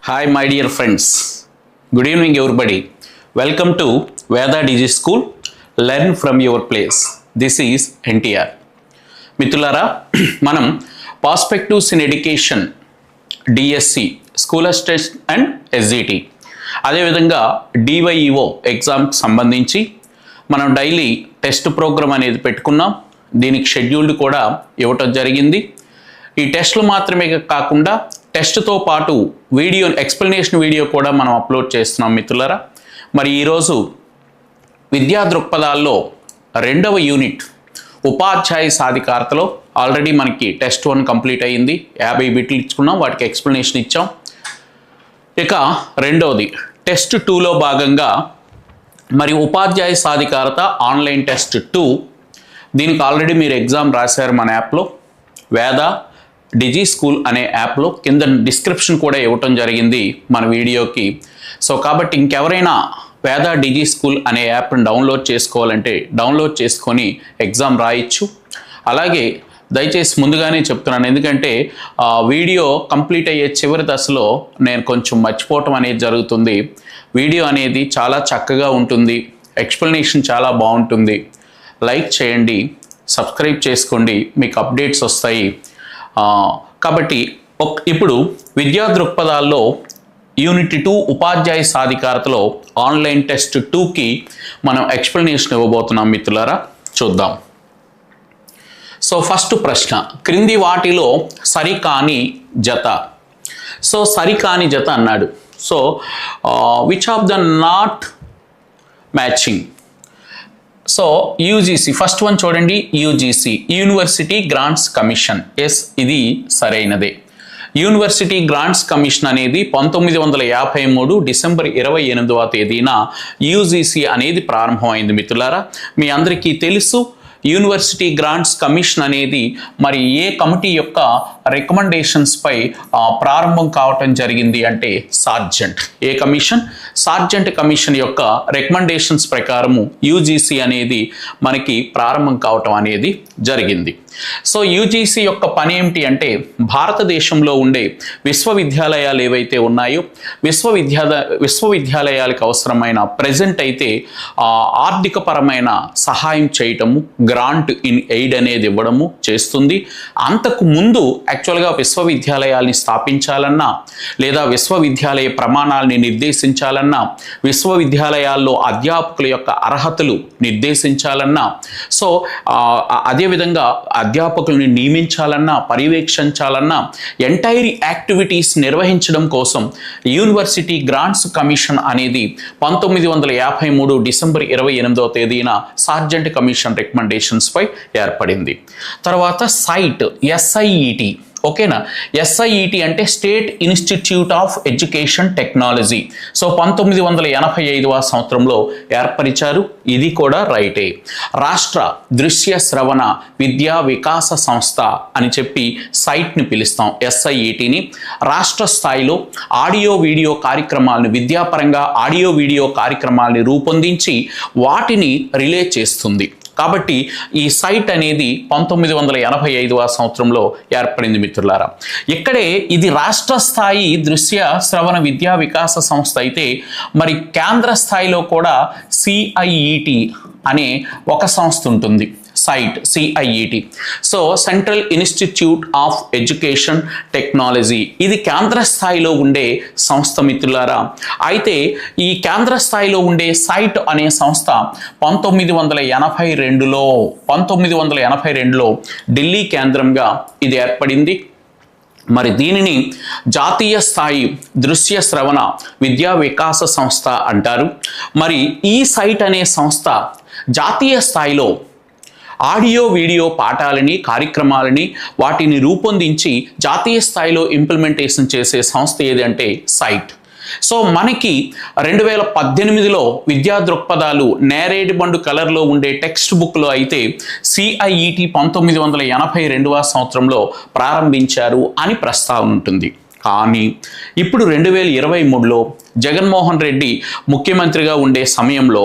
Hi, my dear friends. Good evening, everybody. Welcome to Veda Digi School. Learn from your place. This is NTR. మిత్రులారా, మనం perspectives in education DSC school assistant and SGT అదేవిధంగా DyEO ఎగ్జామ్కి సంబంధించి మనం daily test programme అనేది పెట్టుకున్నాం. దీనికి scheduled కూడా ఇవ్వటం జరిగింది. ఈ టెస్టులు మాత్రమే కాకుండా టెస్ట్తో పాటు వీడియో ఎక్స్ప్లెనేషన్ వీడియో కూడా మనం అప్లోడ్ చేస్తున్నాం మిత్రులారా. మరి ఈరోజు విద్యా దృక్పథాల్లో 2వ యూనిట్ ఉపాధ్యాయ సాధికారతలో ఆల్రెడీ మనకి టెస్ట్ 1 కంప్లీట్ అయ్యింది. 50 బిట్లు ఇచ్చుకున్నాం, వాటికి ఎక్స్ప్లెనేషన్ ఇచ్చాం. ఇక రెండవది టెస్ట్ 2లో భాగంగా మరి ఉపాధ్యాయ సాధికారత ఆన్లైన్ టెస్ట్ 2, దీనికి ఆల్రెడీ మీరు ఎగ్జామ్ రాశారు మన యాప్లో, వేద డిజీ స్కూల్ అనే యాప్లో. కింద డిస్క్రిప్షన్ కూడా ఇవ్వటం జరిగింది మన వీడియోకి. సో కాబట్టి ఇంకెవరైనా వేద డిజీ స్కూల్ అనే యాప్ని డౌన్లోడ్ చేసుకోవాలంటే డౌన్లోడ్ చేసుకొని ఎగ్జామ్ రాయొచ్చు. అలాగే దయచేసి ముందుగానే చెప్తున్నాను, ఎందుకంటే వీడియో కంప్లీట్ అయ్యే చివరి దశలో నేను కొంచెం మర్చిపోవటం అనేది జరుగుతుంది. వీడియో అనేది చాలా చక్కగా ఉంటుంది, ఎక్స్ప్లెనేషన్ చాలా బాగుంటుంది. లైక్ చేయండి, సబ్స్క్రైబ్ చేసుకోండి, మీకు అప్డేట్స్ వస్తాయి. కాబట్టి ఇప్పుడు విద్యా దృక్పథాల్లో యూనిట్ 2 ఉపాధ్యాయ సాధికారతలో ఆన్లైన్ టెస్ట్ 2కి మనం ఎక్స్ప్లెనేషన్ ఇవ్వబోతున్నాం మిత్రులారా. చూద్దాం. సో ఫస్ట్ ప్రశ్న, క్రింది వాటిలో సరికాని జత. సో సరికాని జత అన్నాడు. So which of the not matching. So UGC first one చూడండి, UGC university grants commission. Yes, ఇది సరైనదే. యూనివర్సిటీ గ్రాంట్స్ కమిషన్ అనేది 1953 డిసెంబర్ 28వ తేదీన యూజీసీ అనేది ప్రారంభమైంది మిత్రులారా. మీ అందరికీ తెలుసు, యూనివర్సిటీ గ్రాంట్స్ కమిషన్ అనేది మరి ఏ కమిటీ యొక్క రికమెండేషన్స్పై ప్రారంభం కావటం జరిగింది అంటే సార్జెంట్. ఏ కమిషన్? సార్జెంట్ కమిషన్ యొక్క రికమెండేషన్స్ ప్రకారము యూజీసీ అనేది మనకి ప్రారంభం కావటం అనేది జరిగింది. సో యూజీసీ యొక్క పని ఏమిటి అంటే భారతదేశంలో ఉండే విశ్వవిద్యాలయాలు ఏవైతే ఉన్నాయో విశ్వవిద్యాలయాలకు అవసరమైన ప్రజెంట్ అయితే ఆర్థికపరమైన సహాయం చేయటము, గ్రాంట్ ఇన్ ఎయిడ్ అనేది ఇవ్వడము చేస్తుంది. అంతకు ముందు యాక్చువల్గా విశ్వవిద్యాలయాల్ని స్థాపించాలన్నా లేదా విశ్వవిద్యాలయ ప్రమాణాలని నిర్దేశించాలన్నా, విశ్వవిద్యాలయాల్లో అధ్యాపకుల యొక్క అర్హతలు నిర్దేశించాలన్నా, సో అదేవిధంగా అధ్యాపకులను నియమించాలన్నా, పర్యవేక్షించాలన్నా, ఎంటైర్ యాక్టివిటీస్ నిర్వహించడం కోసం యూనివర్సిటీ గ్రాంట్స్ కమిషన్ అనేది 1953 డిసెంబర్ 28వ తేదీన సార్జెంట్ కమిషన్ రికమెండేషన్స్ పై ఏర్పడింది. తర్వాత సైట్, ఎస్ఐఈటి. ఓకేనా? ఎస్ఐఈటి అంటే state institute of education technology. So 1985వ సంవత్సరంలో ఏర్పరిచారు. ఇది కూడా రైటే. రాష్ట్ర దృశ్య శ్రవణ విద్యా వికాస సంస్థ అని చెప్పి సైట్ని పిలుస్తాం, ఎస్ఐఈటిని. రాష్ట్ర స్థాయిలో ఆడియో వీడియో కార్యక్రమాలను, విద్యాపరంగా ఆడియో వీడియో కార్యక్రమాలని రూపొందించి వాటిని రిలే చేస్తుంది. కాబట్టి ఈ సైట్ అనేది 1985వ సంవత్సరంలో ఏర్పడింది మిత్రులారా. ఇక్కడే ఇది రాష్ట్ర స్థాయి దృశ్య శ్రవణ విద్యా వికాస సంస్థ అయితే మరి కేంద్ర స్థాయిలో కూడా సిఐఈటి అనే ఒక సంస్థ ఉంటుంది. Site, CIET. So central institute of education technology, ఇది కేంద్ర స్థాయిలో ఉండే సంస్థ మిత్రులారా. అయితే ఈ కేంద్ర స్థాయిలో ఉండే సైట్ అనే సంస్థ 1982లో ఢిల్లీ కేంద్రంగా ఇది ఏర్పడింది. మరి దీనిని జాతీయ స్థాయి దృశ్య శ్రవణ విద్యా వికాస సంస్థ అంటారు. మరి ఈ సైట్ అనే సంస్థ జాతీయ స్థాయిలో ఆడియో వీడియో పాఠాలని, కార్యక్రమాలని వాటిని రూపొందించి జాతీయ స్థాయిలో ఇంప్లిమెంటేషన్ చేసే సంస్థ ఏది అంటే సైట్. సో మనకి 2018లో విద్యా దృక్పథాలు నేరేడుబండు కలర్లో ఉండే టెక్స్ట్ బుక్లో అయితే సిఐఈటి 1982వ సంవత్సరంలో ప్రారంభించారు అని ప్రస్తావన ఉంటుంది. కానీ ఇప్పుడు 2023లో జగన్మోహన్ రెడ్డి ముఖ్యమంత్రిగా ఉండే సమయంలో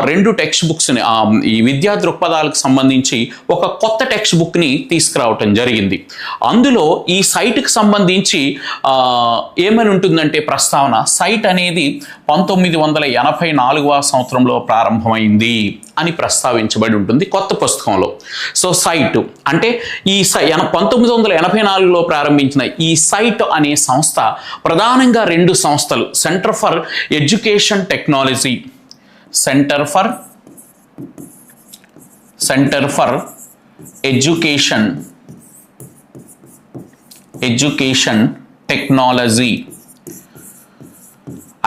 2 టెక్స్ట్ బుక్స్ని ఈ విద్యా దృక్పథాలకు సంబంధించి ఒక కొత్త టెక్స్ట్ బుక్ని తీసుకురావటం జరిగింది. అందులో ఈ సైట్కి సంబంధించి ఏమని ఉంటుందంటే ప్రస్తావన, సైట్ అనేది 1984వ సంవత్సరంలో ప్రారంభమైంది అని ప్రస్తావించబడి ఉంటుంది కొత్త పుస్తకంలో. సో సైట్ అంటే ఈ 1984లో ప్రారంభించిన ఈ సైట్ అనే సంస్థ ప్రధానంగా 2 సంస్థలు, centre for education technology, centre for education technology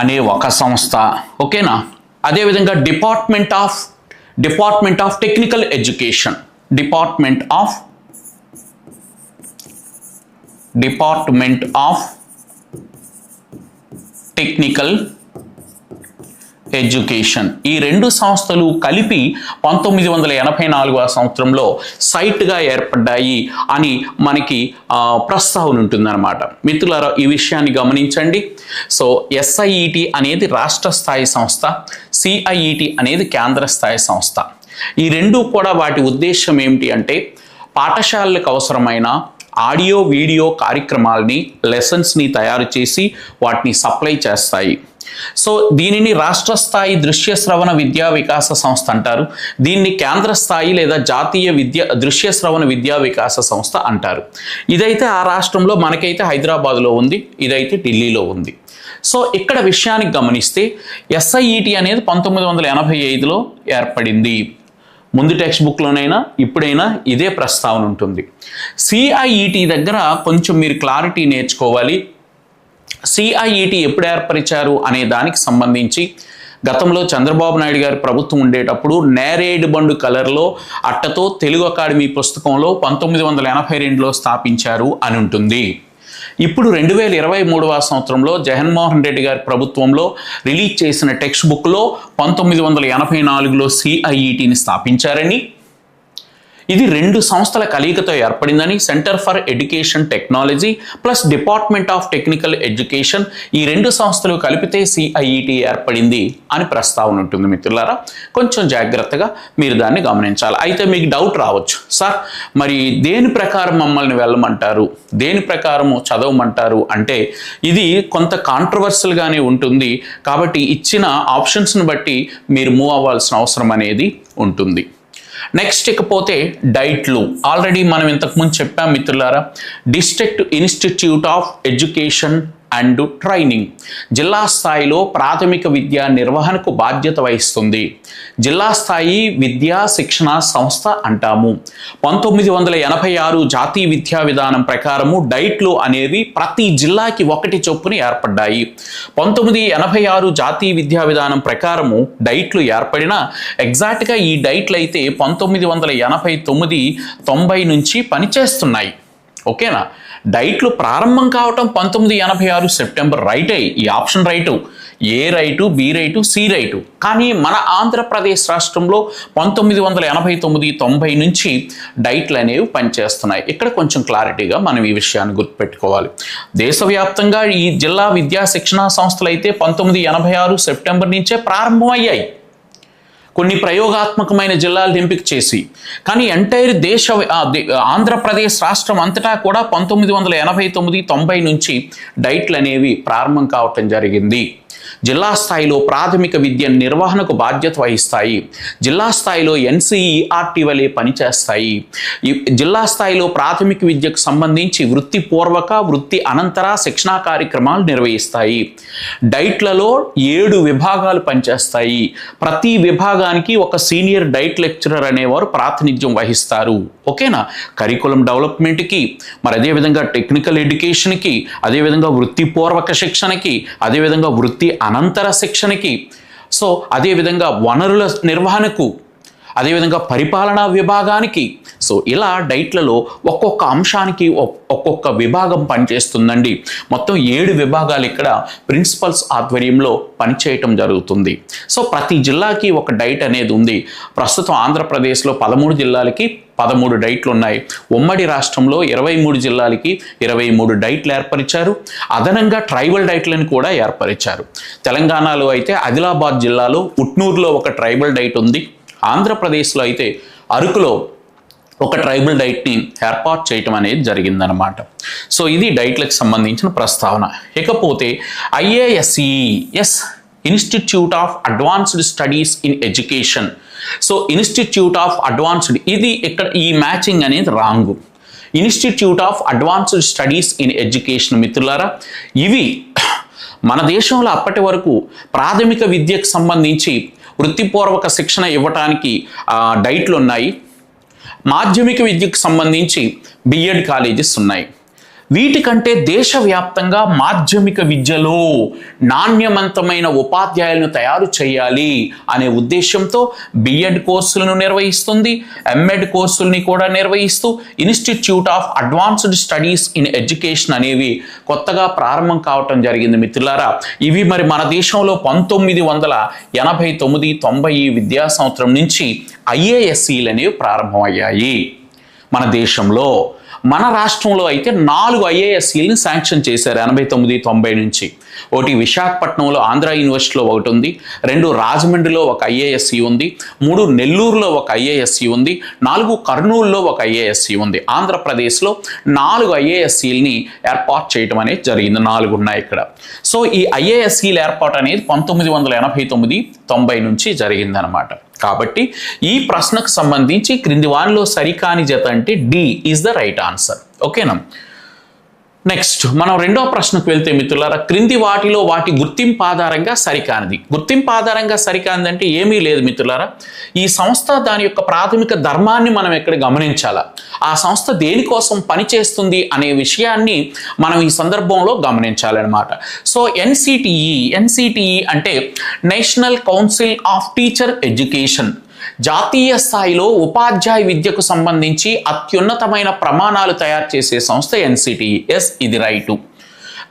అనే ఒక సంస్థ, ఓకేనా. అదేవిధంగా department of technical education, department of technical education. ఈ 2 సంస్థలు కలిపి 1984వ సంవత్సరంలో సైట్గా ఏర్పడ్డాయి అని మనకి ప్రస్తావన ఉంటుందన్నమాట. మిత్రులారా, ఈ విషయాన్ని గమనించండి. సో SIET అనేది రాష్ట్ర స్థాయి సంస్థ, CIET అనేది కేంద్ర స్థాయి సంస్థ. ఈ 2 కూడా వాటి ఉద్దేశం ఏమిటి అంటే పాఠశాలలకు అవసరమైన ఆడియో వీడియో కార్యక్రమాలని, లెసన్స్ని తయారు చేసి వాటిని సప్లై చేస్తాయి. సో దీనిని రాష్ట్ర స్థాయి దృశ్య శ్రవణ విద్యా వికాస సంస్థ అంటారు. దీన్ని కేంద్ర స్థాయి లేదా జాతీయ దృశ్య శ్రవణ విద్యా వికాస సంస్థ అంటారు. ఇదైతే ఆ రాష్ట్రంలో, మనకైతే హైదరాబాద్లో ఉంది, ఇదైతే ఢిల్లీలో ఉంది. సో ఇక్కడ విషయానికి గమనిస్తే SIET అనేది 1985లో ఏర్పడింది. ముందు టెక్స్ట్ బుక్లోనైనా ఇప్పుడైనా ఇదే ప్రస్తావన ఉంటుంది. CIET దగ్గర కొంచెం మీరు క్లారిటీ నేర్చుకోవాలి. CIET ఎప్పుడు ఏర్పరిచారు అనే దానికి సంబంధించి గతంలో చంద్రబాబు నాయుడు గారి ప్రభుత్వం ఉండేటప్పుడు నేరేడ్ బండు కలర్లో అట్టతో తెలుగు అకాడమీ పుస్తకంలో 1982లో స్థాపించారు అని ఉంటుంది. ఇప్పుడు 2023వ సంవత్సరంలో జగన్మోహన్ రెడ్డి గారి ప్రభుత్వంలో రిలీజ్ చేసిన టెక్స్ట్ బుక్లో 1984లో CIETని స్థాపించారని, ఇది 2 సంస్థల కలయికతో ఏర్పడిందని, centre for education technology plus department of technical education, ఈ 2 సంస్థలు కలిపితే CIET ఏర్పడింది అని ప్రస్తావన ఉంటుంది. మిత్రులారా, కొంచెం జాగ్రత్తగా మీరు దాన్ని గమనించాలి. అయితే మీకు డౌట్ రావచ్చు, సార్ మరి దేని ప్రకారం మమ్మల్ని వెళ్ళమంటారు, దేని ప్రకారము చదవమంటారు అంటే ఇది కొంత కాంట్రవర్షియల్గానే ఉంటుంది. కాబట్టి ఇచ్చిన ఆప్షన్స్ని బట్టి మీరు మూవ్ అవ్వాల్సిన అవసరం అనేది ఉంటుంది. నెక్స్ట్ ఇకపోతే డైట్లు. ఆల్రెడీ మనం ఇంతకుముందు చెప్పాం మిత్రులారా, district institute of education and training జిల్లా స్థాయిలో ప్రాథమిక విద్యా నిర్వహణకు బాధ్యత వహిస్తుంది. జిల్లా స్థాయి విద్యా శిక్షణ సంస్థ అంటాము. 1986 జాతీయ విద్యా విధానం ప్రకారము డైట్లు అనేవి ప్రతి జిల్లాకి 1 చొప్పున ఏర్పడ్డాయి. 1986 జాతీయ విద్యా విధానం ప్రకారము డైట్లు ఏర్పడిన ఎగ్జాక్ట్గా ఈ డైట్లు అయితే 1989-90 నుంచి పనిచేస్తున్నాయి. ఓకేనా. డైట్లు ప్రారంభం కావటం 1986 సెప్టెంబర్, రైటే, ఈ option right, A right, B right, C right. కానీ మన ఆంధ్రప్రదేశ్ రాష్ట్రంలో 1989-90 నుంచి డైట్లు అనేవి పనిచేస్తున్నాయి. ఇక్కడ కొంచెం క్లారిటీగా మనం ఈ విషయాన్ని గుర్తుపెట్టుకోవాలి. దేశవ్యాప్తంగా ఈ జిల్లా విద్యా శిక్షణా సంస్థలు అయితే 1986 సెప్టెంబర్ నుంచే ప్రారంభమయ్యాయి, కొన్ని ప్రయోగాత్మకమైన జిల్లాలను ఎంపిక చేసి. కానీ ఎంటైర్ ఆంధ్రప్రదేశ్ రాష్ట్రం అంతటా కూడా 1989-90 నుంచి డైట్లు అనేవి ప్రారంభం కావటం జరిగింది. జిల్లా స్థాయిలో ప్రాథమిక విద్య నిర్వహణకు బాధ్యత వహిస్తాయి. జిల్లా స్థాయిలో NCERT వలె పనిచేస్తాయి. జిల్లా స్థాయిలో ప్రాథమిక విద్యకు సంబంధించి వృత్తిపూర్వక, వృత్తి అనంతర శిక్షణా కార్యక్రమాలు నిర్వహిస్తాయి. డైట్లలో 7 విభాగాలు పనిచేస్తాయి. ప్రతి విభాగానికి ఒక సీనియర్ డైట్ లెక్చరర్ అనేవారు ప్రాతినిధ్యం వహిస్తారు. ఓకేనా. కరికులం డెవలప్మెంట్కి, మరి అదేవిధంగా టెక్నికల్ ఎడ్యుకేషన్కి, అదేవిధంగా వృత్తిపూర్వక శిక్షణకి, అదేవిధంగా వృత్తి అనంతర శిక్షణకి, సో అదేవిధంగా వనరుల నిర్వహణకు, అదేవిధంగా పరిపాలనా విభాగానికి. సో ఇలా డైట్లలో ఒక్కొక్క అంశానికి ఒక్కొక్క విభాగం పనిచేస్తుందండి. మొత్తం 7 విభాగాలు ఇక్కడ ప్రిన్సిపల్స్ ఆధ్వర్యంలో పనిచేయటం జరుగుతుంది. సో ప్రతి జిల్లాకి ఒక డైట్ అనేది ఉంది. ప్రస్తుతం ఆంధ్రప్రదేశ్లో 13 జిల్లాలకి 13 డైట్లు ఉన్నాయి. ఉమ్మడి రాష్ట్రంలో 23 జిల్లాలకి 23 డైట్లు ఏర్పరిచారు. అదనంగా ట్రైబల్ డైట్లను కూడా ఏర్పరిచారు. తెలంగాణలో అయితే ఆదిలాబాద్ జిల్లాలో ఉట్నూరులో ఒక ట్రైబల్ డైట్ ఉంది. ఆంధ్రప్రదేశ్లో అయితే అరకులో ఒక ట్రైబల్ డైట్ని ఏర్పాటు చేయటం అనేది జరిగిందనమాట. సో ఇది డైట్లకు సంబంధించిన ప్రస్తావన. ఇకపోతే IASE, institute of advanced studies in education. So institute of advanced, ఇది ఇక్కడ ఈ మ్యాచింగ్ అనేది wrong. Institute of advanced studies in education మిత్రులారా, ఇవి మన దేశంలో అప్పటి వరకు ప్రాథమిక విద్యకు సంబంధించి వృత్తిపూర్వక శిక్షణ ఇవ్వటానికి డైట్లు ఉన్నాయి. మాధ్యమిక విద్యకు సంబంధించి బిఎడ్ కాలేజెస్ ఉన్నాయి. వీటికంటే దేశవ్యాప్తంగా మాధ్యమిక విద్యలో నాణ్యవంతమైన ఉపాధ్యాయులను తయారు చేయాలి అనే ఉద్దేశంతో బిఎడ్ కోర్సులను నిర్వహిస్తుంది, ఎంఎడ్ కోర్సుల్ని కూడా నిర్వహిస్తూ institute of advanced studies in education అనేవి కొత్తగా ప్రారంభం కావటం జరిగింది మిత్రులారా. ఇవి మరి మన దేశంలో 1989-90 విద్యా సంవత్సరం నుంచి IASEలు అనేవి ప్రారంభమయ్యాయి మన దేశంలో. మన రాష్ట్రంలో అయితే 4 IASEలని శాంక్షన్ చేశారు 89-90 నుంచి. ఒకటి విశాఖపట్నంలో ఆంధ్ర యూనివర్సిటీలో ఒకటి ఉంది, 2 రాజమండ్రిలో ఒక IASE ఉంది, 3 నెల్లూరులో ఒక IASE ఉంది, 4 కర్నూలులో ఒక IASE ఉంది. ఆంధ్రప్రదేశ్లో 4 IASEలని ఏర్పాటు చేయడం అనేది జరిగింది. 4 ఉన్నాయి ఇక్కడ. సో ఈ IASEల ఏర్పాటు అనేది 1989-90 నుంచి జరిగిందనమాట. కాబట్టి ఈ ప్రశ్నకు సంబంధించి క్రింది వానిలో సరికాని జత అంటే D is the right answer. ఓకేనా. నెక్స్ట్ మనం రెండో ప్రశ్నకు వెళ్తే మిత్రులారా, క్రింది వాటిలో వాటి గుర్తింపు ఆధారంగా సరికానిది. గుర్తింపు ఆధారంగా సరికానిది అంటే ఏమీ లేదు మిత్రులారా. ఈ సంస్థ దాని యొక్క ప్రాథమిక ధర్మాన్ని మనం ఎక్కడ గమనించాలా, ఆ సంస్థ దేనికోసం పనిచేస్తుంది అనే విషయాన్ని మనం ఈ సందర్భంలో గమనించాలన్నమాట. సో NCTE అంటే national council of teacher education, జాతీయ స్థాయిలో ఉపాధ్యాయ విద్యకు సంబంధించి అత్యున్నతమైన ప్రమాణాలు తయారు చేసే సంస్థ NCTE. ఎస్, ఇది రైటు.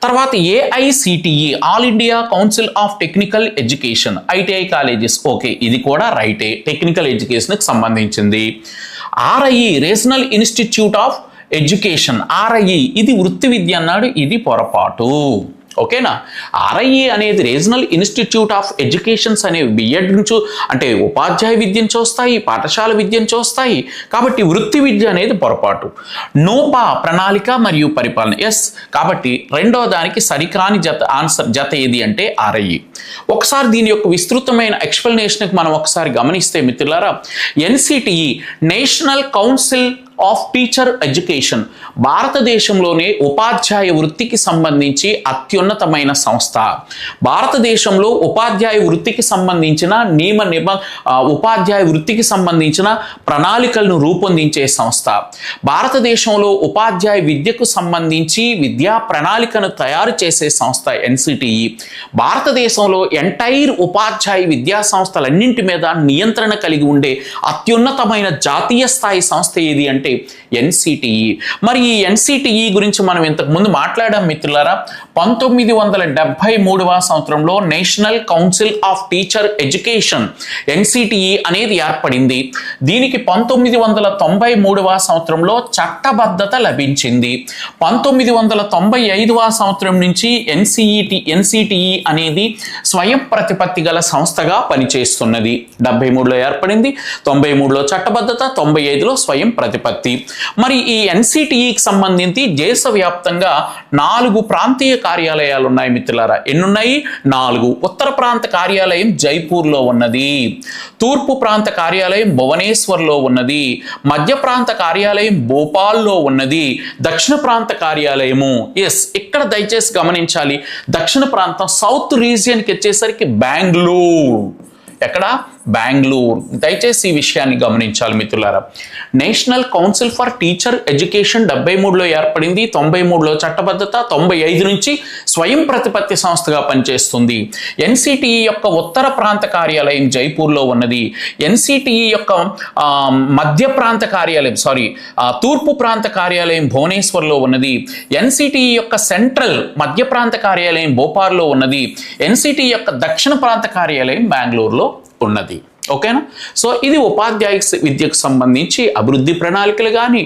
తర్వాత AICTE, all India council of technical education, ITI colleges. Okay, ఇది కూడా రైటే, టెక్నికల్ ఎడ్యుకేషన్కి సంబంధించింది. RIE, regional institute of education, RIE ఇది వృత్తి విద్య అన్నాడు, ఇది పొరపాటు. ఓకేనా. RIE అనేది రీజనల్ ఇన్స్టిట్యూట్ ఆఫ్ ఎడ్యుకేషన్స్ అనేవి బిఎడ్ నుంచి అంటే ఉపాధ్యాయ విద్యను చూస్తాయి, పాఠశాల విద్యను చూస్తాయి. కాబట్టి వృత్తి విద్య అనేది పొరపాటు. నోపా, ప్రణాళిక మరియు పరిపాలన. ఎస్, కాబట్టి రెండో దానికి సరికాని జత ఏది అంటే RIE. ఒకసారి దీని యొక్క విస్తృతమైన ఎక్స్ప్లెనేషన్కి మనం ఒకసారి గమనిస్తే మిత్రులారా, NCTE national council of teacher education భారతదేశంలోనే ఉపాధ్యాయ వృత్తికి సంబంధించి అత్యున్నతమైన సంస్థ. భారతదేశంలో ఉపాధ్యాయ వృత్తికి సంబంధించిన ఉపాధ్యాయ వృత్తికి సంబంధించిన ప్రణాళికలను రూపొందించే సంస్థ. భారతదేశంలో ఉపాధ్యాయ విద్యకు సంబంధించి విద్యా ప్రణాళికను తయారు చేసే సంస్థ NCTE. భారతదేశంలో ఎంటైర్ ఉపాధ్యాయ విద్యా సంస్థలన్నింటి మీద నియంత్రణ కలిగి ఉండే అత్యున్నతమైన జాతీయ స్థాయి సంస్థ ఏది అంటే NCTE. మరి ఈ NCTE గురించి మనం ఇంతకు ముందు మాట్లాడాం మిత్రులారా. 1973వ సంవత్సరంలో national council of teacher education NCTE అనేది ఏర్పడింది. దీనికి 1993వ సంవత్సరంలో చట్టబద్ధత లభించింది. 1995వ సంవత్సరం నుంచి NCTE అనేది స్వయం ప్రతిపత్తి గల సంస్థగా పనిచేస్తున్నది. 73లో ఏర్పడింది, 93లో చట్టబద్ధత, 95లో స్వయం ప్రతిపత్తి. మరి ఈ NCTEకి సంబంధించి దేశవ్యాప్తంగా 4 ప్రాంతీయ కార్యాలయాలు ఉన్నాయి మిత్రులారా. ఎన్నున్నాయి? 4. ఉత్తర ప్రాంత కార్యాలయం జైపూర్లో ఉన్నది, తూర్పు ప్రాంత కార్యాలయం భువనేశ్వర్లో ఉన్నది, మధ్య ప్రాంత కార్యాలయం భోపాల్లో ఉన్నది, దక్షిణ ప్రాంత కార్యాలయము ఇక్కడ దయచేసి గమనించాలి, దక్షిణ ప్రాంతం సౌత్ రీజియన్కి వచ్చేసరికి బెంగళూరు. ఎక్కడ? బెంగళూరు. దయచేసి ఈ విషయాన్ని గమనించాలి మిత్రులారా. National council for teacher education 73లో ఏర్పడింది, 93లో చట్టబద్ధత, 95 నుంచి స్వయం ప్రతిపత్తి సంస్థగా పనిచేస్తుంది. ఎన్సిటిఈ యొక్క ఉత్తర ప్రాంత కార్యాలయం జైపూర్లో ఉన్నది. ఎన్సిటిఈ యొక్క మధ్య ప్రాంత కార్యాలయం తూర్పు ప్రాంత కార్యాలయం భువనేశ్వర్లో ఉన్నది. ఎన్సిటిఈ యొక్క సెంట్రల్ మధ్య ప్రాంత కార్యాలయం భోపాల్లో ఉన్నది. ఎన్సిటిఈ యొక్క దక్షిణ ప్రాంత కార్యాలయం బెంగళూరులో ఉన్నది. ఓకేనా? సో ఇది ఉపాధ్యాయ విద్యకు సంబంధించి అభివృద్ధి ప్రణాళికలు కానీ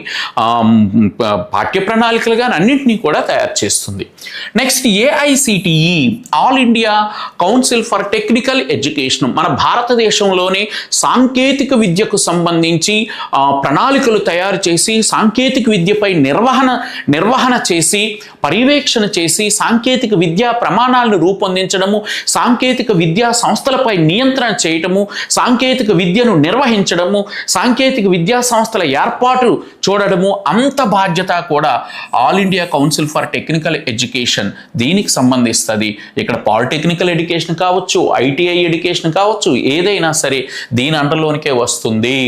పాఠ్య ప్రణాళికలు కానీ అన్నింటినీ కూడా తయారు చేస్తుంది. Next AICTE, all India council for technical education. మన భారతదేశంలోనే సాంకేతిక విద్యకు సంబంధించి ప్రణాళికలు తయారు చేసి సాంకేతిక విద్యపై నిర్వహణ చేసి పర్యవేక్షణ చేసి సాంకేతిక విద్యా ప్రమాణాలను రూపొందించడము, సాంకేతిక విద్యా సంస్థలపై నియంత్రణ చేయటము, సాంకేతిక విద్యను నిర్వహించడము, సాంకేతిక విద్యా సంస్థల ఏర్పాటు చూడడము, అంత బాధ్యత కూడా all India council for technical education దీనికి సంబంధిస్తుంది. ఇక్కడ పాలిటెక్నికల్ ఎడ్యుకేషన్ కావచ్చు, ఐటీఐ ఎడ్యుకేషన్ కావచ్చు, ఏదైనా సరే దీని అండర్లోనికే వస్తుంది.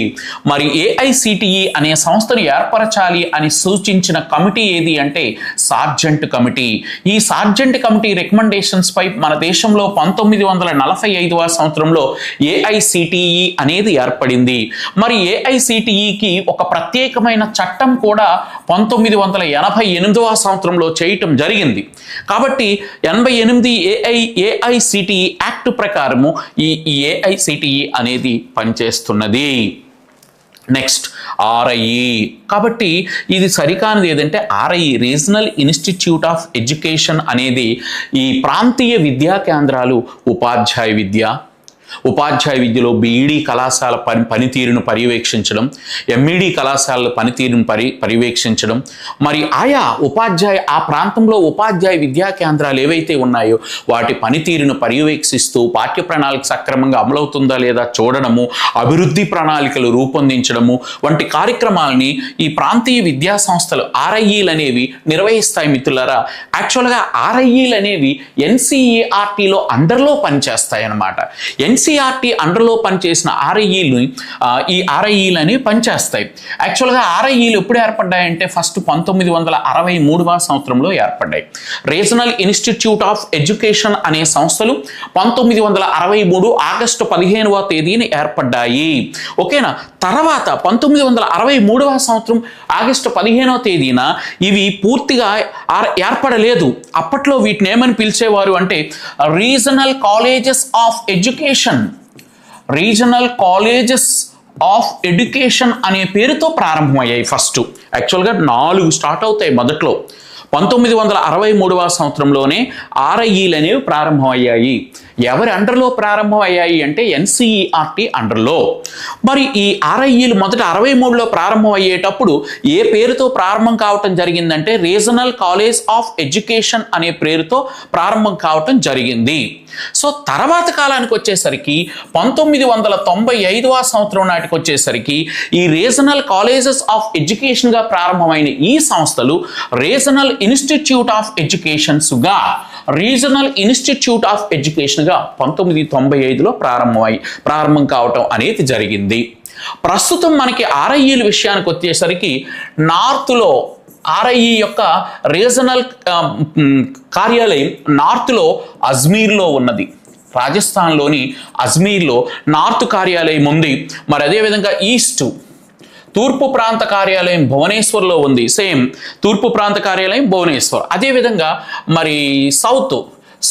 మరి ఏఐసిటిఈ అనే సంస్థను ఏర్పరచాలి అని సూచించిన కమిటీ ఏది అంటే సార్జెంట్ కమిటీ. ఈ సార్జెంట్ కమిటీ రికమెండేషన్స్ పై మన దేశంలో 1945వ సంవత్సరంలో ఏఐసిటిఈ అనేది ఏర్పడింది. మరి ఏఐసిటిఈకి ఒక ప్రత్యేకమైన చట్టం కూడా 1988వ సంవత్సరంలో చేయటం జరిగింది. కాబట్టి 88 ఏఐసిటిఈ యాక్ట్ ప్రకారము ఈ ఏఐసిటిఈ అనేది పనిచేస్తున్నది. Next RIE. కాబట్టి ఇది సరికానిది ఏదంటే RIE, regional institute of education అనేది ఈ ప్రాంతీయ విద్యా కేంద్రాలు ఉపాధ్యాయ విద్యలో బీఈడీ కళాశాల పనితీరును పర్యవేక్షించడం, ఎంఈడీ కళాశాలల పనితీరును పర్యవేక్షించడం, మరి ఆ ప్రాంతంలో ఉపాధ్యాయ విద్యా కేంద్రాలు ఏవైతే ఉన్నాయో వాటి పనితీరును పర్యవేక్షిస్తూ పాఠ్య ప్రణాళిక సక్రమంగా అమలవుతుందా లేదా చూడడము, అభివృద్ధి ప్రణాళికలు రూపొందించడము వంటి కార్యక్రమాలని ఈ ప్రాంతీయ విద్యా సంస్థలు ఆర్ఐఈలు అనేవి నిర్వహిస్తాయి మిత్రులారా. యాక్చువల్గా ఆర్ఐఈలు అనేవి ఎన్సీఈఆర్టీలో అండర్లో పనిచేస్తాయి అన్నమాట. ఎన్సీఆర్టీ అండర్లో పనిచేసిన ఈ ఆర్ఐఈలు అనేవి పనిచేస్తాయి. యాక్చువల్గా ఆర్ఐఈలు ఎప్పుడు ఏర్పడ్డాయంటే ఫస్ట్ 1963వ సంవత్సరంలో ఏర్పడ్డాయి. రీజనల్ ఇన్స్టిట్యూట్ ఆఫ్ ఎడ్యుకేషన్ అనే సంస్థలు 1963 ఆగస్టు 15వ తేదీన ఏర్పడ్డాయి. ఓకేనా? తర్వాత 1963వ సంవత్సరం ఆగస్టు 15వ తేదీన ఇవి పూర్తిగా ఏర్పడలేదు. అప్పట్లో వీటిని ఏమని పిలిచేవారు అంటే రీజనల్ కాలేజెస్ ఆఫ్ ఎడ్యుకేషన్ అనే పేరుతో ప్రారంభమయ్యాయి. ఫస్ట్ యాక్చువల్గా 4 స్టార్ట్ అవుతాయి మొదట్లో. 1963వ సంవత్సరంలోనే ఆర్ఐఈలు అనేవి ప్రారంభమయ్యాయి. ఎవరి అండర్లో ప్రారంభం అయ్యాయి అంటే ఎన్సీఈఆర్టీ అండర్లో. మరి ఈ ఆర్ఐఈలు మొదట 63లో ప్రారంభం అయ్యేటప్పుడు ఏ పేరుతో ప్రారంభం కావటం జరిగిందంటే రీజనల్ కాలేజ్ ఆఫ్ ఎడ్యుకేషన్ అనే పేరుతో ప్రారంభం కావటం జరిగింది. సో తర్వాత కాలానికి వచ్చేసరికి 1995వ సంవత్సరం నాటికి వచ్చేసరికి ఈ రీజనల్ కాలేజెస్ ఆఫ్ ఎడ్యుకేషన్గా ప్రారంభమైన ఈ సంస్థలు రీజనల్ ఇన్స్టిట్యూట్ ఆఫ్ ఎడ్యుకేషన్గా 1995లో ప్రారంభం కావటం అనేది జరిగింది. ప్రస్తుతం మనకి ఆర్ఐఈల విషయానికి వచ్చేసరికి నార్త్లో ఆర్ఐఈ యొక్క రీజనల్ కార్యాలయం నార్త్లో అజ్మీర్లో ఉన్నది. రాజస్థాన్లోని అజ్మీర్లో నార్త్ కార్యాలయం ఉంది. మరి అదేవిధంగా తూర్పు ప్రాంత కార్యాలయం భువనేశ్వర్లో ఉంది. సేమ్ తూర్పు ప్రాంత కార్యాలయం భువనేశ్వర్. అదేవిధంగా మరి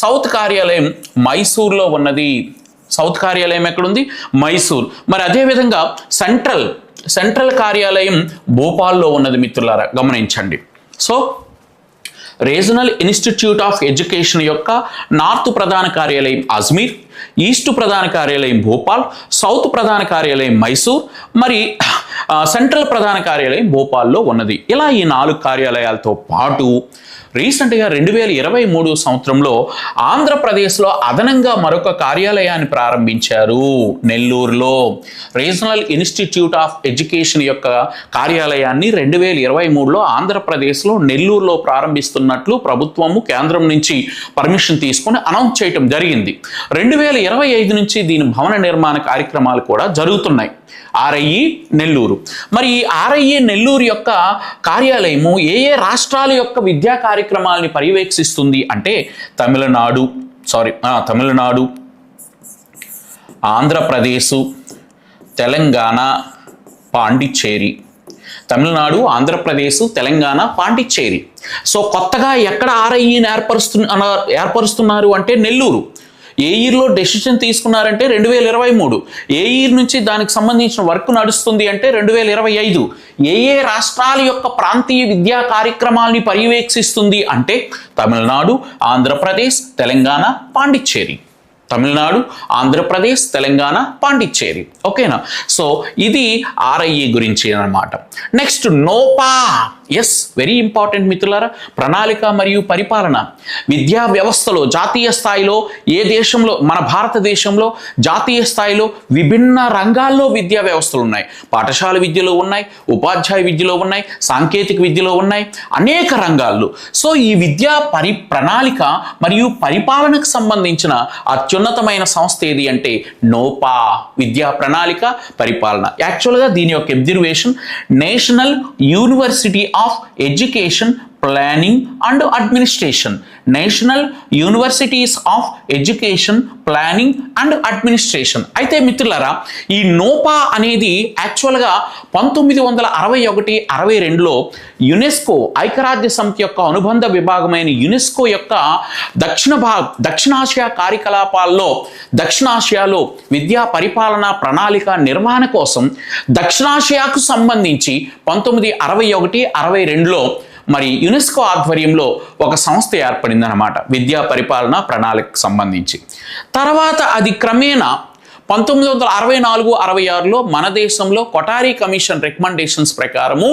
సౌత్ కార్యాలయం మైసూర్లో ఉన్నది. సౌత్ కార్యాలయం ఎక్కడుంది? మైసూర్. మరి అదేవిధంగా సెంట్రల్ కార్యాలయం భోపాల్లో ఉన్నది మిత్రులారా, గమనించండి. So regional institute of education యొక్క నార్త్ ప్రధాన కార్యాలయం అజ్మీర్, ఈస్ట్ ప్రధాన కార్యాలయం భోపాల్, సౌత్ ప్రధాన కార్యాలయం మైసూర్, మరి సెంట్రల్ ప్రధాన కార్యాలయం భోపాల్లో ఉన్నది. ఇలా ఈ 4 కార్యాలయాలతో పాటు రీసెంట్గా 2023 సంవత్సరంలో ఆంధ్రప్రదేశ్లో అదనంగా మరొక కార్యాలయాన్ని ప్రారంభించారు. నెల్లూరులో రీజనల్ ఇన్స్టిట్యూట్ ఆఫ్ ఎడ్యుకేషన్ యొక్క కార్యాలయాన్ని 2023లో ఆంధ్రప్రదేశ్లో నెల్లూరులో ప్రారంభిస్తున్నట్లు ప్రభుత్వము కేంద్రం నుంచి పర్మిషన్ తీసుకొని అనౌన్స్ చేయటం జరిగింది. 2025 నుంచి దీని భవన నిర్మాణ కార్యక్రమాలు కూడా జరుగుతున్నాయి. ఆర్ఐఈ నెల్లూరు. మరి ఈ ఆర్ఐఈ నెల్లూరు యొక్క కార్యాలయము ఏ ఏ రాష్ట్రాల యొక్క విద్యా కార్యక్రమాలని పర్యవేక్షిస్తుంది అంటే తమిళనాడు, ఆంధ్రప్రదేశ్, తెలంగాణ, పాండిచ్చేరి. తమిళనాడు, ఆంధ్రప్రదేశ్, తెలంగాణ, పాండిచ్చేరి. సో కొత్తగా ఎక్కడ ఆర్ఐఈని ఏర్పరుస్తున్నారు అంటే నెల్లూరు. ఏ ఇయర్లో డెసిషన్ తీసుకున్నారంటే 2023. ఏ ఇయర్ నుంచి దానికి సంబంధించిన వర్క్ నడుస్తుంది అంటే 2025. ఏ ఏ రాష్ట్రాల యొక్క ప్రాంతీయ విద్యా కార్యక్రమాలని పర్యవేక్షిస్తుంది అంటే తమిళనాడు, ఆంధ్రప్రదేశ్, తెలంగాణ, పాండిచ్చేరి. తమిళనాడు, ఆంధ్రప్రదేశ్, తెలంగాణ, పాండిచ్చేరి. ఓకేనా? సో ఇది ఆర్ఐఈ గురించి అన్నమాట. నెక్స్ట్ నోపా. ఎస్, వెరీ ఇంపార్టెంట్ మిత్రులారా. ప్రణాళిక మరియు పరిపాలన విద్యా వ్యవస్థలో జాతీయ స్థాయిలో ఏ దేశంలో, మన భారతదేశంలో జాతీయ స్థాయిలో విభిన్న రంగాల్లో విద్యా వ్యవస్థలు ఉన్నాయి. పాఠశాల విద్యలో ఉన్నాయి, ఉపాధ్యాయ విద్యలో ఉన్నాయి, సాంకేతిక విద్యలో ఉన్నాయి, అనేక రంగాల్లో. సో ఈ విద్యా ప్రణాళిక మరియు పరిపాలనకు సంబంధించిన అత్యున్నతమైన సంస్థ ఏది అంటే నోపా, విద్యా ప్రణాళిక పరిపాలన. యాక్చువల్గా దీని యొక్క observation national university of education planning and administration. National universities of education planning and administration. అయితే మిత్రులారా, ఈ నోపా అనేది యాక్చువల్గా 1961-62లో యునెస్కో, ఐక్యరాజ్య సమితి యొక్క అనుబంధ విభాగమైన యునెస్కో యొక్క దక్షిణాసియా కార్యకలాపాల్లో దక్షిణాసియాలో విద్యా పరిపాలన ప్రణాళిక నిర్వహణ కోసం దక్షిణాసియాకు సంబంధించి 1961-62లో మరి యునెస్కో ఆధ్వర్యంలో ఒక సంస్థ ఏర్పడింది అన్నమాట, విద్యా పరిపాలన ప్రణాళికకు సంబంధించి. తర్వాత అది క్రమేణా 1964-66లో మన దేశంలో కొఠారి కమిషన్ రికమెండేషన్స్ ప్రకారము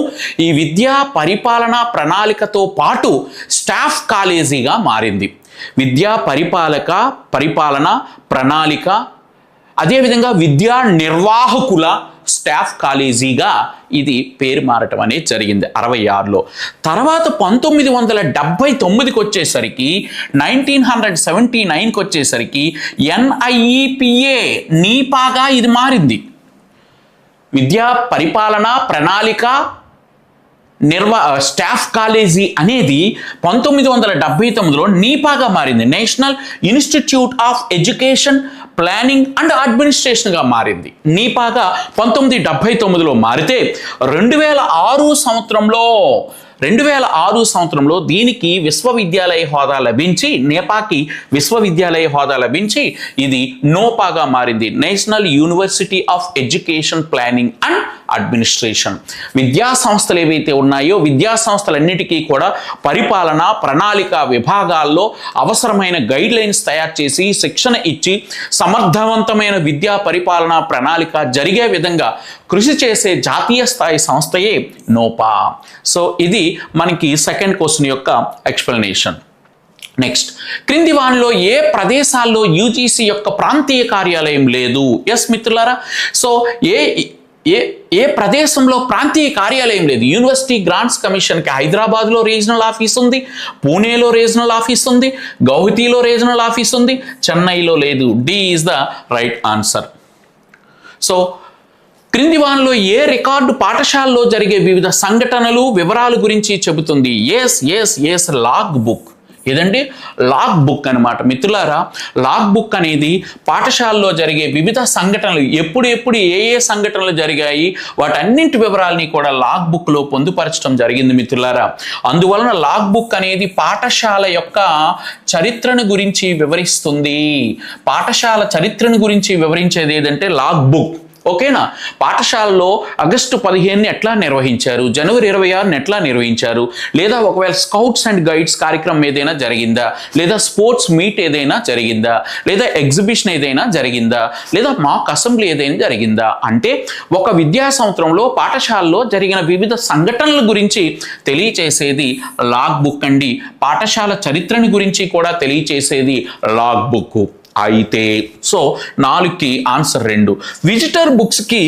ఈ విద్యా పరిపాలన ప్రణాళికతో పాటు స్టాఫ్ కాలేజీగా మారింది. విద్యా పరిపాలన ప్రణాళిక, అదేవిధంగా విద్యా నిర్వాహకుల స్టాఫ్ కాలేజీగా ఇది పేరు మారటం అనేది జరిగింది 66లో. తర్వాత 1979కి వచ్చేసరికి 1979కి వచ్చేసరికి NIEPA నీపాగా ఇది మారింది. విద్యా పరిపాలన ప్రణాళిక స్టాఫ్ కాలేజీ అనేది 1979లో నీపాగా మారింది. National institute of education planning and అడ్మినిస్ట్రేషన్గా మారింది. నీపాగా 1979లో మారితే 2006 సంవత్సరంలో దీనికి విశ్వవిద్యాలయ హోదా లభించి, నేపాకి విశ్వవిద్యాలయ హోదా లభించి ఇది నోపాగా మారింది. National university of education planning and administration. విద్యా సంస్థలు ఏవైతే ఉన్నాయో విద్యా సంస్థలన్నిటికీ కూడా పరిపాలన ప్రణాళిక విభాగాల్లో అవసరమైన గైడ్ లైన్స్ తయారు చేసి శిక్షణ ఇచ్చి సమర్థవంతమైన విద్యా పరిపాలన ప్రణాళిక జరిగే విధంగా కృషి చేసే జాతీయ స్థాయి సంస్థయే నోపా. సో ఇది మనకి సెకండ్ క్వశ్చన్ యొక్క ఎక్స్ప్లెనేషన్. నెక్స్ట్, క్రింది వానిలో ఏ ప్రదేశాల్లో యూజీసీ యొక్క ప్రాంతీయ కార్యాలయం లేదు? ఎస్ మిత్రులారా, సో ఏ ప్రదేశంలో ప్రాంతీయ కార్యాలయం లేదు? యూనివర్సిటీ గ్రాంట్స్ కమిషన్కి హైదరాబాద్లో రీజనల్ ఆఫీస్ ఉంది, పూణేలో రీజనల్ ఆఫీస్ ఉంది, గౌహతిలో రీజనల్ ఆఫీస్ ఉంది, చెన్నైలో లేదు. D is the right answer. So క్రింది వానిలో ఏ రికార్డు పాఠశాలలో జరిగే వివిధ సంఘటనలు వివరాల గురించి చెబుతుంది? Yes log book. ఏదండి? లాగ్ బుక్ అనమాట మిత్రులారా. లాగ్ బుక్ అనేది పాఠశాలలో జరిగే వివిధ సంఘటనలు, ఎప్పుడు ఏ సంఘటనలు జరిగాయి వాటన్నింటి వివరాలని కూడా లాగ్ బుక్లో పొందుపరచడం జరిగింది మిత్రులారా. అందువలన లాగ్ బుక్ అనేది పాఠశాల యొక్క చరిత్రను గురించి వివరిస్తుంది. పాఠశాల చరిత్రను గురించి వివరించేది ఏదంటే లాగ్ బుక్. ఓకేనా? పాఠశాలలో ఆగస్టు 15ని ఎట్లా నిర్వహించారు, జనవరి 26ని ఎట్లా నిర్వహించారు, లేదా ఒకవేళ స్కౌట్స్ అండ్ గైడ్స్ కార్యక్రమం ఏదైనా జరిగిందా, లేదా స్పోర్ట్స్ మీట్ ఏదైనా జరిగిందా, లేదా ఎగ్జిబిషన్ ఏదైనా జరిగిందా, లేదా మాక్ అసెంబ్లీ ఏదైనా జరిగిందా అంటే ఒక విద్యా సంవత్సరంలో పాఠశాలలో జరిగిన వివిధ సంఘటనల గురించి తెలియచేసేది లాగ్ బుక్ అండి. పాఠశాల చరిత్రని గురించి కూడా తెలియచేసేది లాగ్ బుక్. అయితే సో 4కి ఆన్సర్ 2. విజిటర్ బుక్స్కి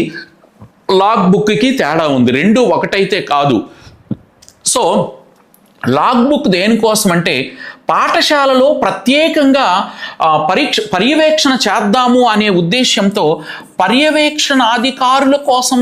లాగ్ బుక్కి తేడా ఉంది, 2 ఒకటైతే కాదు. సో లాగ్ బుక్ దేనికోసం అంటే పాఠశాలలో ప్రత్యేకంగా పర్యవేక్షణ చేద్దాము అనే ఉద్దేశంతో పర్యవేక్షణాధికారుల కోసం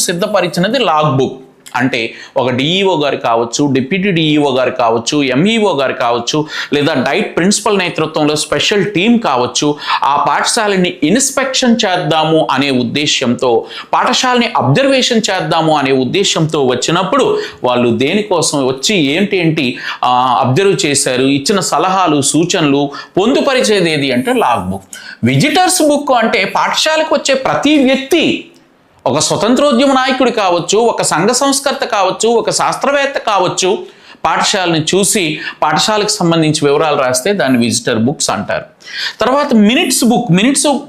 సిద్ధపరిచినది లాగ్ బుక్. అంటే ఒక డిఈఓ గారు కావచ్చు, డిప్యూటీ డిఈఓ గారు కావచ్చు, ఎంఈఓ గారు కావచ్చు, లేదా డైట్ ప్రిన్సిపల్ నేతృత్వంలో స్పెషల్ టీం కావచ్చు, ఆ పాఠశాలని ఇన్స్పెక్షన్ చేద్దాము అనే ఉద్దేశంతో, పాఠశాలని అబ్జర్వేషన్ చేద్దాము అనే ఉద్దేశంతో వచ్చినప్పుడు వాళ్ళు దేనికోసం వచ్చి ఏంటి అబ్జర్వ్ చేశారు, ఇచ్చిన సలహాలు సూచనలు పొందుపరిచేది ఏది అంటే లాగ్ బుక్. విజిటర్స్ బుక్ అంటే పాఠశాలకు వచ్చే ప్రతి వ్యక్తి, ఒక స్వతంత్రోద్యమ నాయకుడు కావచ్చు, ఒక సంఘ సంస్కర్త కావచ్చు, ఒక శాస్త్రవేత్త కావచ్చు, పాఠశాలని చూసి పాఠశాలకు సంబంధించి వివరాలు రాస్తే దాన్ని విజిటర్ బుక్స్ అంటారు. తర్వాత మినిట్స్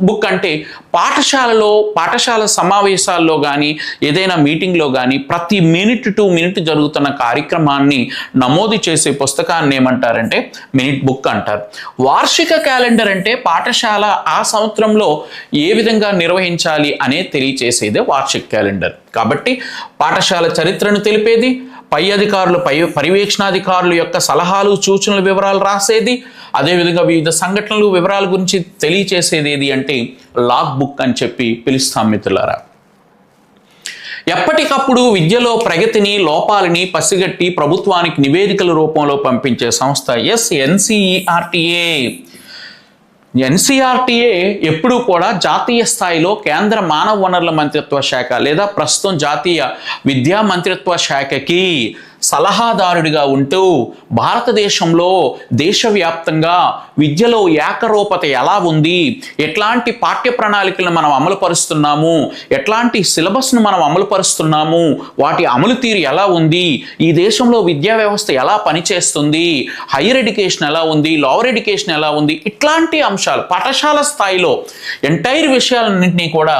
బుక్ అంటే పాఠశాల సమావేశాల్లో కానీ ఏదైనా మీటింగ్లో కానీ ప్రతి మినిట్ టు మినిట్ జరుగుతున్న కార్యక్రమాన్ని నమోదు చేసే పుస్తకాన్ని ఏమంటారంటే మినిట్ బుక్ అంటారు. వార్షిక క్యాలెండర్ అంటే పాఠశాల ఆ సంవత్సరంలో ఏ విధంగా నిర్వహించాలి అనే తెలియచేసేదే వార్షిక క్యాలెండర్. కాబట్టి పాఠశాల చరిత్రను తెలిపేది, పర్యవేక్షణాధికారుల యొక్క సలహాలు సూచనల వివరాలు రాసేది, అదేవిధంగా వివిధ సంఘటనలు వివరాల గురించి తెలియచేసేది ఏది అంటే లాగ్ బుక్ అని చెప్పి పిలుస్తాం మిత్రులారా. ఎప్పటికప్పుడు విద్యలో ప్రగతిని లోపాలని పసిగట్టి ప్రభుత్వానికి నివేదికల రూపంలో పంపించే సంస్థ ఎన్సిఈఆర్టీఏ. ఎన్సిఆర్టీఏ ఎప్పుడూ కూడా జాతీయ స్థాయిలో కేంద్ర మానవ వనరుల మంత్రిత్వ శాఖ లేదా ప్రస్తుతం జాతీయ విద్యా మంత్రిత్వ శాఖకి సలహాదారుడిగా ఉంటూ భారతదేశంలో దేశవ్యాప్తంగా విద్యలో ఏకరూపత ఎలా ఉంది, ఎట్లాంటి పాఠ్య ప్రణాళికలను మనం అమలు పరుస్తున్నాము, ఎట్లాంటి సిలబస్ను మనం అమలు పరుస్తున్నాము, వాటి అమలు తీరు ఎలా ఉంది, ఈ దేశంలో విద్యా వ్యవస్థ ఎలా పనిచేస్తుంది, హైయర్ ఎడ్యుకేషన్ ఎలా ఉంది, లోవర్ ఎడ్యుకేషన్ ఎలా ఉంది, ఇట్లాంటి అంశాలు పాఠశాల స్థాయిలో ఎంటైర్ విషయాలన్నింటినీ కూడా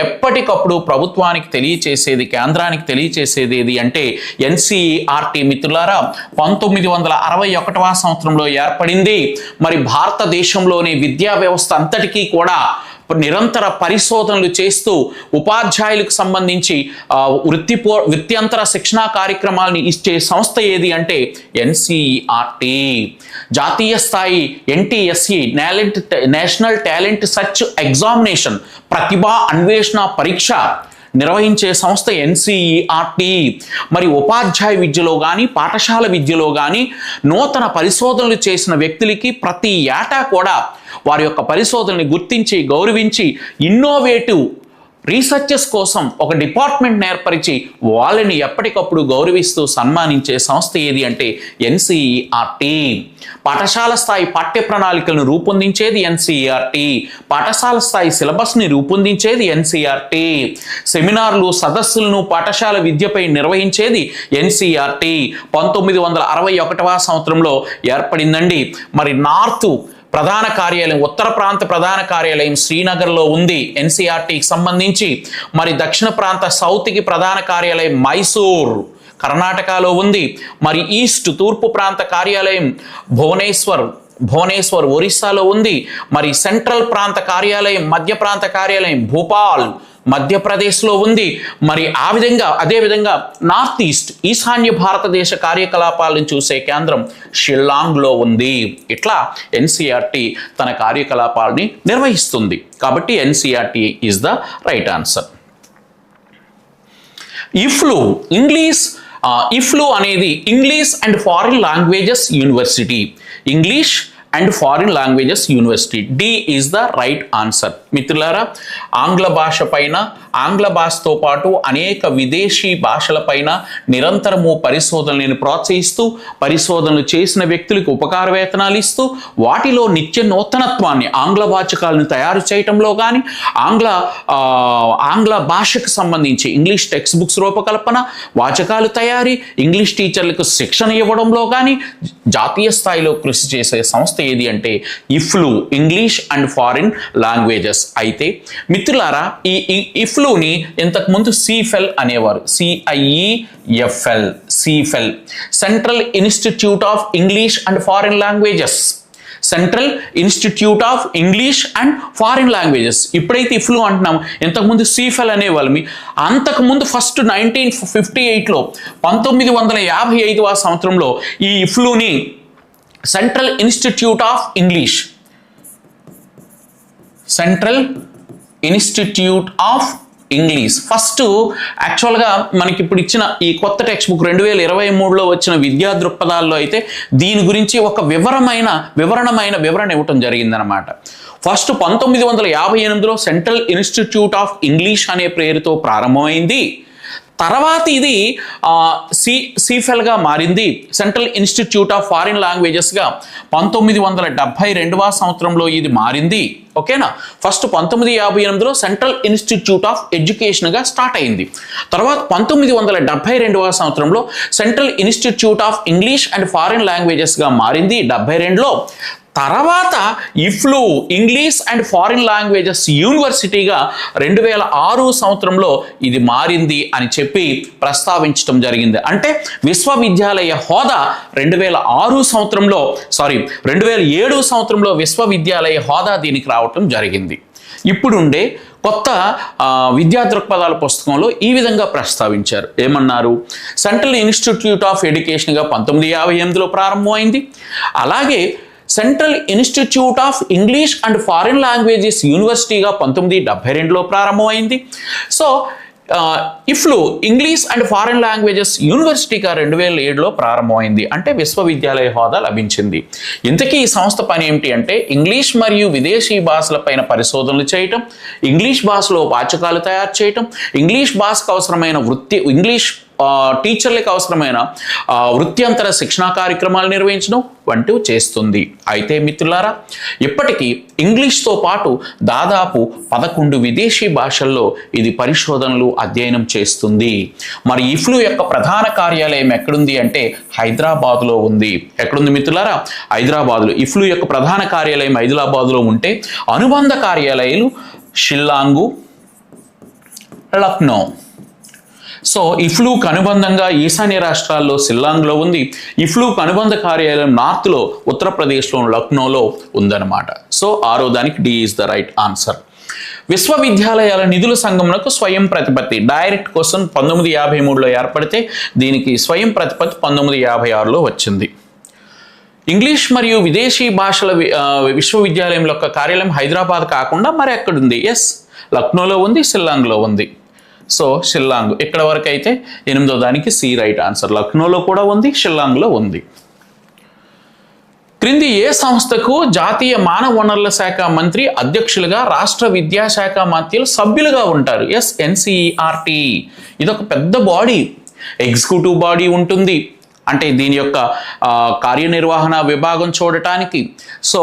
ఎప్పటికప్పుడు ప్రభుత్వానికి తెలియచేసేది, కేంద్రానికి తెలియచేసేది ఏది అంటే ఎన్సిఈఆర్టీ మిత్రులారా. 1961వ సంవత్సరంలో ఏర్పడింది. మరి భారతదేశంలోని విద్యా వ్యవస్థ అంతటికీ కూడా నిరంతర పరిశోధనలు చేస్తూ ఉపాధ్యాయులకు సంబంధించి వృత్యంతర శిక్షణా కార్యక్రమాలని ఇచ్చే సంస్థ ఏది అంటే ఎన్సిఈఆర్టీ. జాతీయ స్థాయి NTSE national talent search examination ప్రతిభా అన్వేషణ పరీక్ష నిర్వహించే సంస్థ ఎన్సిఈఆర్టీ. మరి ఉపాధ్యాయ విద్యలో కానీ పాఠశాల విద్యలో కానీ నూతన పరిశోధనలు చేసిన వ్యక్తులకి ప్రతి ఏటా కూడా వారి యొక్క పరిశోధనని గుర్తించి గౌరవించి ఇన్నోవేటివ్ రీసెర్చెస్ కోసం ఒక డిపార్ట్మెంట్ ఏర్పరిచి వాళ్ళని ఎప్పటికప్పుడు గౌరవిస్తూ సన్మానించే సంస్థ ఏది అంటే ఎన్సిఈఆర్టీ. పాఠశాల స్థాయి పాఠ్య ప్రణాళికలను రూపొందించేది ఎన్సిఈఆర్టీ. పాఠశాల స్థాయి సిలబస్ని రూపొందించేది ఎన్సిఈఆర్టీ. సెమినార్లు సదస్సులను పాఠశాల విద్యపై నిర్వహించేది ఎన్సిఈఆర్టీ. 1961వ సంవత్సరంలో ఏర్పడిందండి. మరి నార్త్ ప్రధాన కార్యాలయం, ఉత్తర ప్రాంత ప్రధాన కార్యాలయం శ్రీనగర్లో ఉంది ఎన్సిఈఆర్టీకి సంబంధించి. మరి దక్షిణ ప్రాంత సౌత్కి ప్రధాన కార్యాలయం మైసూర్ కర్ణాటకలో ఉంది. మరి ఈస్ట్ తూర్పు ప్రాంత కార్యాలయం భువనేశ్వర్ ఒరిస్సాలో ఉంది. మరి సెంట్రల్ ప్రాంత కార్యాలయం మధ్య ప్రాంత కార్యాలయం భోపాల్ మధ్యప్రదేశ్లో ఉంది. మరి అదేవిధంగా నార్త్ ఈశాన్య భారతదేశ కార్యకలాపాలను చూసే కేంద్రం షిల్లాంగ్లో ఉంది. ఇట్లా ఎన్సిఈఆర్టీ తన కార్యకలాపాలని నిర్వహిస్తుంది. కాబట్టి NCERT is the right answer. EFLU అనేది English and foreign languages university. English and foreign languages university. D is the right answer. మిత్రులారా, ఆంగ్ల భాష పైన, ఆంగ్ల భాషతో పాటు అనేక విదేశీ భాషలపైన నిరంతరము పరిశోధనలను ప్రోత్సహిస్తూ, పరిశోధనలు చేసిన వ్యక్తులకు ఉపకార వేతనాలు ఇస్తూ, వాటిలో నిత్య నూతనత్వాన్ని, ఆంగ్ల వాచకాలను తయారు చేయటంలో కానీ, ఆంగ్ల భాషకు సంబంధించి ఇంగ్లీష్ టెక్స్ట్ బుక్స్ రూపకల్పన, వాచకాలు తయారీ, ఇంగ్లీష్ టీచర్లకు శిక్షణ ఇవ్వడంలో కానీ జాతీయ స్థాయిలో కృషి చేసే సంస్థ ఏది అంటే ఇఫ్లు, ఇంగ్లీష్ అండ్ ఫారిన్ లాంగ్వేజెస్. అయితే మిత్రులారా, ఈ ఇఫ్లుని ఇంతకుముందు సిఫెల్ అనేవారు, సిఐఈఎఫ్ఎల్, CIEFL, central institute of English and foreign languages, central institute of English and foreign languages. ఇప్పుడైతే ఇఫ్లు అంటున్నాం, ఇంతకుముందు సిఫెల్ అనేవాళ్ళమి. అంతకుముందు ఫస్ట్ 1958లో 1955వ సంవత్సరంలో ఈ ఇఫ్లుని central institute of English, central institute of English first యాక్చువల్గా మనకి ఇప్పుడు ఇచ్చిన ఈ కొత్త టెక్స్ట్ బుక్ 2023లో వచ్చిన విద్యా దృక్పథాల్లో అయితే దీని గురించి ఒక వివరణ ఇవ్వటం జరిగిందనమాట. ఫస్ట్ 1958లో సెంట్రల్ ఇన్స్టిట్యూట్ ఆఫ్ ఇంగ్లీష్ అనే పేరుతో ప్రారంభమైంది. తర్వాత ఇది సిఫెల్గా మారింది, సెంట్రల్ ఇన్స్టిట్యూట్ ఆఫ్ ఫారిన్ లాంగ్వేజెస్గా 1972వ సంవత్సరంలో ఇది మారింది. ఓకేనా, ఫస్ట్ 1958లో సెంట్రల్ ఇన్స్టిట్యూట్ ఆఫ్ ఎడ్యుకేషన్గా స్టార్ట్ అయింది. తర్వాత 1972వ సంవత్సరంలో central institute of English and foreign లాంగ్వేజెస్గా మారింది 72లో. తర్వాత EFLU, English and foreign languages యూనివర్సిటీగా 2006 సంవత్సరంలో ఇది మారింది అని చెప్పి ప్రస్తావించడం జరిగింది. అంటే విశ్వవిద్యాలయ హోదా 2006 సంవత్సరంలో 2007 సంవత్సరంలో విశ్వవిద్యాలయ హోదా దీనికి రావటం జరిగింది. ఇప్పుడుండే కొత్త విద్యా దృక్పథాల పుస్తకంలో ఈ విధంగా ప్రస్తావించారు. ఏమన్నారు? సెంట్రల్ ఇన్స్టిట్యూట్ ఆఫ్ ఎడ్యుకేషన్గా 1958లో ప్రారంభమైంది. అలాగే central institute of English and foreign languages యూనివర్సిటీగా 1972లో ప్రారంభమైంది. So EFLU, English and foreign languages యూనివర్సిటీగా 2007లో ప్రారంభమైంది. అంటే విశ్వవిద్యాలయ హోదా లభించింది. ఇంతకీ ఈ సంస్థ పని ఏమిటి అంటే ఇంగ్లీష్ మరియు విదేశీ భాషలపైన పరిశోధనలు చేయటం, ఇంగ్లీష్ భాషలో వాచకాలు తయారు చేయటం, ఇంగ్లీష్ భాషకు అవసరమైన ఇంగ్లీష్ టీచర్లకు అవసరమైన వృత్యంతర శిక్షణా కార్యక్రమాలు నిర్వహించడం వంటివి చేస్తుంది. అయితే మిత్రులారా, ఇప్పటికీ ఇంగ్లీష్తో పాటు దాదాపు 11 విదేశీ భాషల్లో ఇది పరిశోధనలు, అధ్యయనం చేస్తుంది. మరి ఇఫ్లు యొక్క ప్రధాన కార్యాలయం ఎక్కడుంది అంటే హైదరాబాద్లో ఉంది. ఎక్కడుంది మిత్రులారా? హైదరాబాద్లో. ఇఫ్లు యొక్క ప్రధాన కార్యాలయం హైదరాబాద్లో ఉంటే అనుబంధ కార్యాలయాలు షిల్లాంగు, లక్నో. సో ఇఫ్లూకు అనుబంధంగా ఈశాన్య రాష్ట్రాల్లో షిల్లాంగ్లో ఉంది. ఇఫ్లూకు అనుబంధ కార్యాలయం నార్త్లో ఉత్తరప్రదేశ్లో లక్నోలో ఉందన్నమాట. సో ఆరో దానికి D is the right answer. విశ్వవిద్యాలయాల నిధుల సంఘమునకు స్వయం ప్రతిపత్తి, డైరెక్ట్ క్వశ్చన్ 1953లో ఏర్పడితే దీనికి స్వయం ప్రతిపత్తి 1956లో వచ్చింది. ఇంగ్లీష్ మరియు విదేశీ భాషల విశ్వవిద్యాలయం యొక్క కార్యాలయం హైదరాబాద్ కాకుండా మరి ఎక్కడుంది? ఎస్, లక్నోలో ఉంది, షిల్లాంగ్లో ఉంది. సో షిల్లాంగ్ ఇక్కడ వరకు అయితే 8వ దానికి సి రైట్ ఆన్సర్. లక్నోలో కూడా ఉంది, షిల్లాంగ్లో ఉంది. క్రింది ఏ సంస్థకు జాతీయ మానవ వనరుల శాఖ మంత్రి అధ్యక్షులుగా రాష్ట్ర విద్యాశాఖ మంత్రులు సభ్యులుగా ఉంటారు? Yes, NCERT. ఇదొక పెద్ద బాడీ, ఎగ్జిక్యూటివ్ బాడీ ఉంటుంది. అంటే దీని యొక్క కార్యనిర్వహణ విభాగం చూడటానికి సో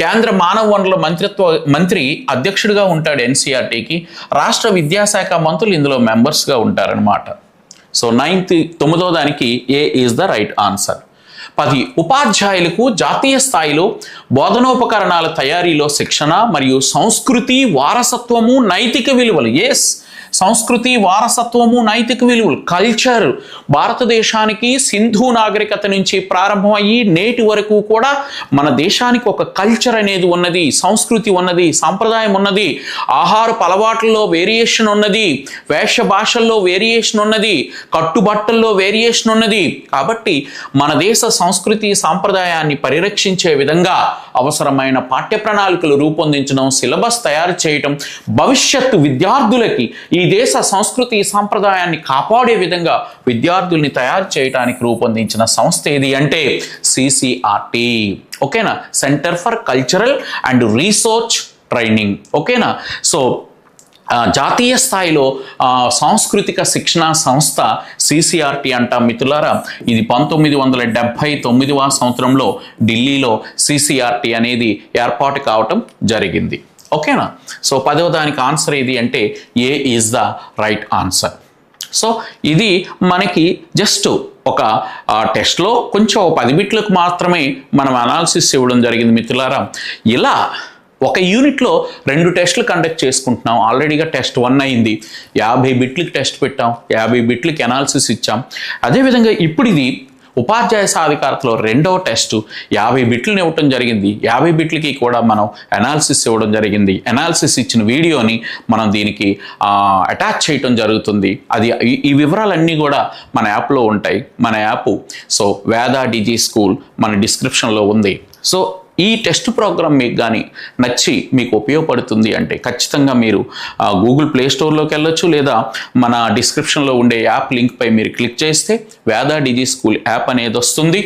కేంద్ర మానవ వనరుల మంత్రి అధ్యక్షుడిగా ఉంటాడు ఎన్సీఆర్టీకి. రాష్ట్ర విద్యాశాఖ మంత్రులు ఇందులో మెంబర్స్గా ఉంటారనమాట. సో 9వ దానికి ఏ ఈజ్ ద రైట్ ఆన్సర్. 10 ఉపాధ్యాయులకు జాతీయ స్థాయిలో బోధనోపకరణాల తయారీలో శిక్షణ మరియు సంస్కృతి, వారసత్వము, నైతిక విలువలు. ఎస్, సంస్కృతి, వారసత్వము, నైతిక విలువలు, కల్చర్. భారతదేశానికి సింధు నాగరికత నుంచి ప్రారంభమయ్యి నేటి వరకు కూడా మన దేశానికి ఒక కల్చర్ అనేది ఉన్నది, సంస్కృతి ఉన్నది, సాంప్రదాయం ఉన్నది, ఆహారపు అలవాట్లలో వేరియేషన్ ఉన్నది, వేష భాషల్లో వేరియేషన్ ఉన్నది, కట్టుబట్టల్లో వేరియేషన్ ఉన్నది. కాబట్టి మన దేశ సంస్కృతి సాంప్రదాయాన్ని పరిరక్షించే విధంగా అవసరమైన పాఠ్య ప్రణాళికలు రూపొందించడం, సిలబస్ తయారు చేయటం, భవిష్యత్తు విద్యార్థులకి ఈ దేశ సంస్కృతి సాంప్రదాయాన్ని కాపాడే విధంగా విద్యార్థుల్ని తయారు చేయడానికి రూపొందించిన సంస్థ ఏది అంటే సిసిఆర్టీ. ఓకేనా, centre for cultural and research training. ఓకేనా? సో జాతీయ స్థాయిలో సాంస్కృతిక శిక్షణ సంస్థ CCRT అంటాం మిత్రులారా. ఇది 1979వ సంవత్సరంలో ఢిల్లీలో CCRT అనేది ఏర్పాటు కావటం జరిగింది. ఓకేనా? సో 10వ దానికి ఆన్సర్ ఏది అంటే A is the right answer. So ఇది మనకి జస్ట్ ఒక టెస్ట్లో కొంచెం 10 బిట్లకు మాత్రమే మనం అనాలిసిస్ ఇవ్వడం జరిగింది మిత్రులారా. ఇలా ఒక యూనిట్లో 2 టెస్టులు కండక్ట్ చేసుకుంటున్నాం. ఆల్రెడీగా టెస్ట్ 1 అయింది, 50 బిట్లకి టెస్ట్ పెట్టాం, 50 బిట్లకి అనాలిసిస్ ఇచ్చాం. అదేవిధంగా ఇప్పుడు ఇది ఉపాధ్యాయ సాధికారతలో 2వ టెస్టు 50 బిట్లను ఇవ్వటం జరిగింది. 50 బిట్లకి కూడా మనం అనాలిసిస్ ఇవ్వడం జరిగింది. అనాలిసిస్ ఇచ్చిన వీడియోని మనం దీనికి అటాచ్ చేయటం జరుగుతుంది. అది ఈ వివరాలన్నీ కూడా మన యాప్లో ఉంటాయి. మన యాప్ సో వేదా డిజి స్కూల్ మన డిస్క్రిప్షన్లో ఉంది. సో ఈ టెస్ట్ ప్రోగ్రామ్ మీకు కానీ నచ్చి మీకు ఉపయోగపడుతుంది అంటే ఖచ్చితంగా మీరు గూగుల్ ప్లే స్టోర్లోకి వెళ్ళొచ్చు, లేదా మన డిస్క్రిప్షన్లో ఉండే యాప్ లింక్పై మీరు క్లిక్ చేస్తే వేదా డిజి స్కూల్ యాప్ అనేది వస్తుంది.